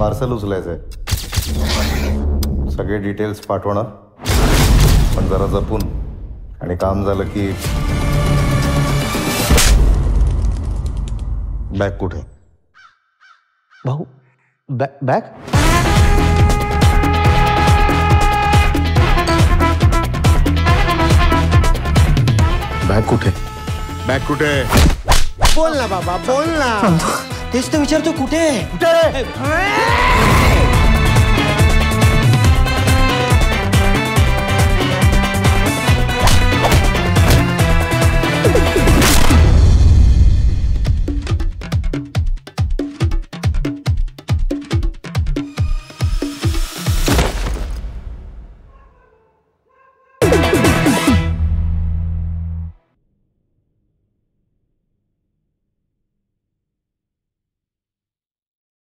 Parcel उचलायचंय. सगळे details पाठवणार, पण जरा जपून. आणि काम झालं की बॅग कुठे? भाऊ बॅग बॅग कुठे? बॅग कुठे? बोल ना बाबा, बोल ना. तेच तर विचारतो, कुठे?